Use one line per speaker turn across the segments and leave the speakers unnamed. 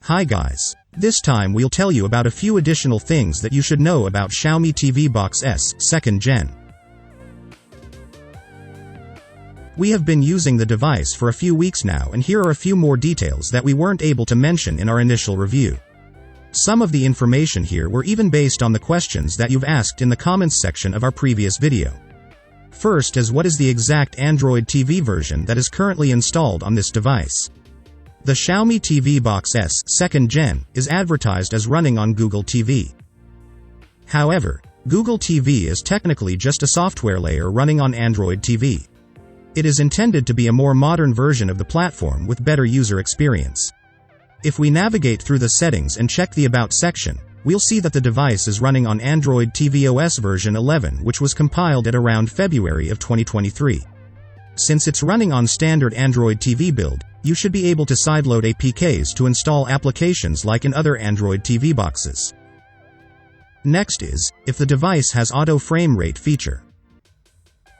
Hi guys. This time we'll tell you about a few additional things that you should know about Xiaomi TV Box S 2nd Gen. We have been using the device for a few weeks now, and here are a few more details that we weren't able to mention in our initial review. Some of the information here were even based on the questions that you've asked in the comments section of our previous video. First is, what is the exact Android TV version that is currently installed on this device? The Xiaomi TV Box S 2nd Gen is advertised as running on Google TV. However, Google TV is technically just a software layer running on Android TV. It is intended to be a more modern version of the platform with better user experience. If we navigate through the settings and check the About section, we'll see that the device is running on Android tvOS version 11, which was compiled at around February of 2023. Since it's running on standard Android TV build, you should be able to sideload APKs to install applications like in other Android TV boxes. Next is, if the device has auto frame rate feature.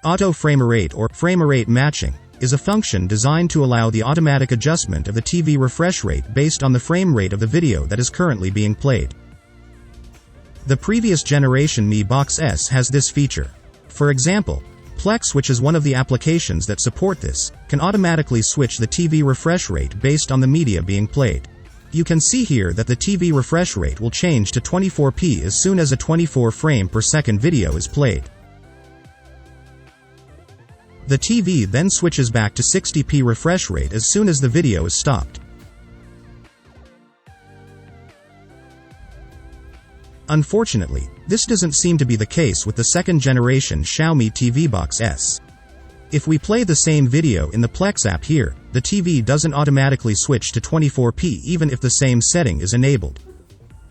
Auto frame rate, or frame rate matching, is a function designed to allow the automatic adjustment of the TV refresh rate based on the frame rate of the video that is currently being played. The previous generation Mi Box S has this feature. For example, Plex, which is one of the applications that support this, can automatically switch the TV refresh rate based on the media being played. You can see here that the TV refresh rate will change to 24p as soon as a 24 frame per second video is played. The TV then switches back to 60p refresh rate as soon as the video is stopped. Unfortunately, this doesn't seem to be the case with the 2nd generation Xiaomi TV Box S. If we play the same video in the Plex app here, the TV doesn't automatically switch to 24p even if the same setting is enabled.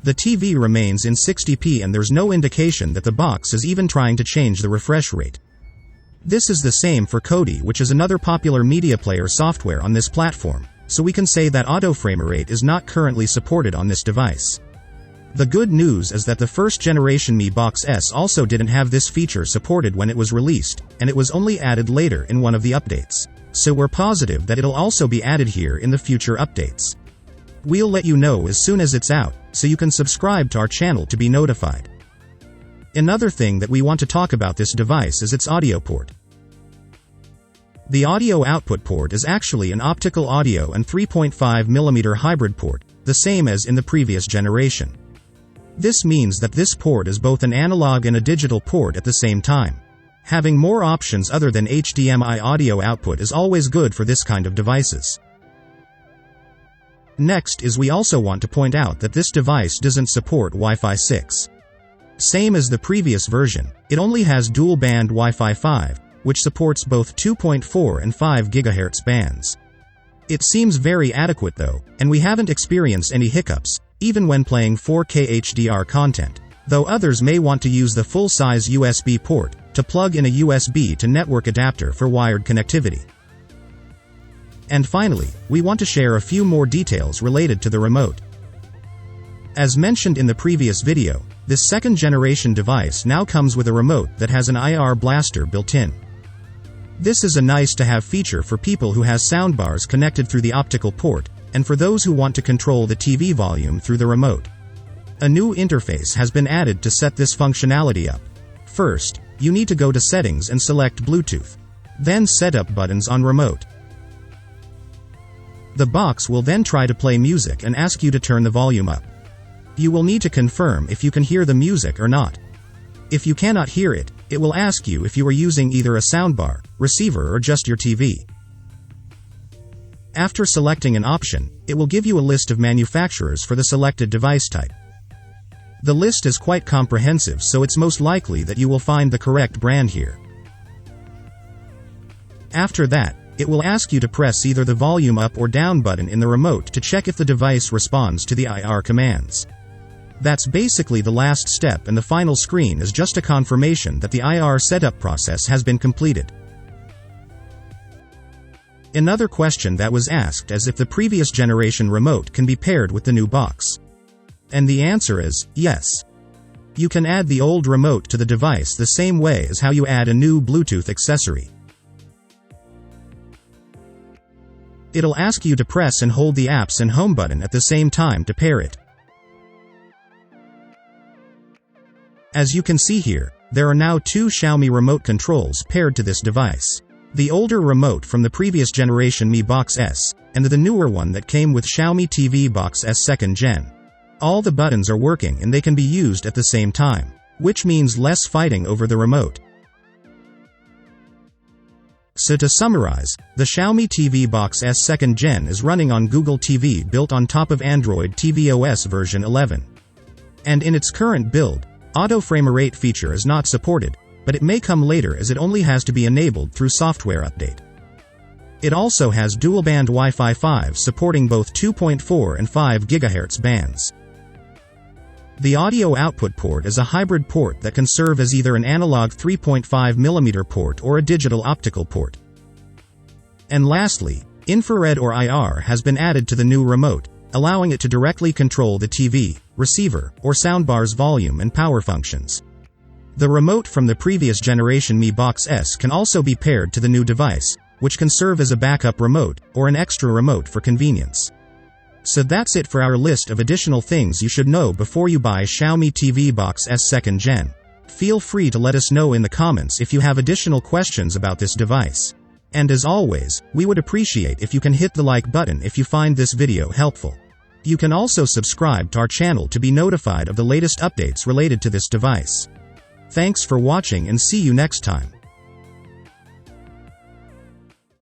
The TV remains in 60p and there's no indication that the box is even trying to change the refresh rate. This is the same for Kodi, which is another popular media player software on this platform, so we can say that auto frame rate is not currently supported on this device. The good news is that the first generation Mi Box S also didn't have this feature supported when it was released, and it was only added later in one of the updates. So we're positive that it'll also be added here in the future updates. We'll let you know as soon as it's out, so you can subscribe to our channel to be notified. Another thing that we want to talk about this device is its audio port. The audio output port is actually an optical audio and 3.5mm hybrid port, the same as in the previous generation. This means that this port is both an analog and a digital port at the same time. Having more options other than HDMI audio output is always good for this kind of devices. Next is, we also want to point out that this device doesn't support Wi-Fi 6. Same as the previous version, it only has dual-band Wi-Fi 5, which supports both 2.4 and 5 GHz bands. It seems very adequate though, and we haven't experienced any hiccups, even when playing 4K HDR content, though others may want to use the full-size USB port to plug in a USB to network adapter for wired connectivity. And finally, we want to share a few more details related to the remote. As mentioned in the previous video, this 2nd generation device now comes with a remote that has an IR blaster built in. This is a nice-to-have feature for people who has soundbars connected through the optical port, and for those who want to control the TV volume through the remote. A new interface has been added to set this functionality up. First, you need to go to Settings and select Bluetooth. Then Setup buttons on Remote. The box will then try to play music and ask you to turn the volume up. You will need to confirm if you can hear the music or not. If you cannot hear it, it will ask you if you are using either a soundbar, receiver, or just your TV. After selecting an option, it will give you a list of manufacturers for the selected device type. The list is quite comprehensive, so it's most likely that you will find the correct brand here. After that, it will ask you to press either the volume up or down button in the remote to check if the device responds to the IR commands. That's basically the last step, and the final screen is just a confirmation that the IR setup process has been completed. Another question that was asked is if the previous generation remote can be paired with the new box. And the answer is yes. You can add the old remote to the device the same way as how you add a new Bluetooth accessory. It'll ask you to press and hold the apps and home button at the same time to pair it. As you can see here, there are now 2 Xiaomi remote controls paired to this device. The older remote from the previous generation Mi Box S, and the newer one that came with Xiaomi TV Box S 2nd Gen. All the buttons are working and they can be used at the same time, which means less fighting over the remote. So to summarize, the Xiaomi TV Box S 2nd Gen is running on Google TV built on top of Android tvOS version 11. And in its current build, auto frame rate feature is not supported, but it may come later as it only has to be enabled through software update. It also has dual-band Wi-Fi 5 supporting both 2.4 and 5 GHz bands. The audio output port is a hybrid port that can serve as either an analog 3.5mm port or a digital optical port. And lastly, infrared or IR has been added to the new remote, allowing it to directly control the TV, receiver, or soundbar's volume and power functions. The remote from the previous generation Mi Box S can also be paired to the new device, which can serve as a backup remote, or an extra remote for convenience. So that's it for our list of additional things you should know before you buy Xiaomi TV Box S 2nd Gen. Feel free to let us know in the comments if you have additional questions about this device. And as always, we would appreciate if you can hit the like button if you find this video helpful. You can also subscribe to our channel to be notified of the latest updates related to this device. Thanks for watching and see you next time.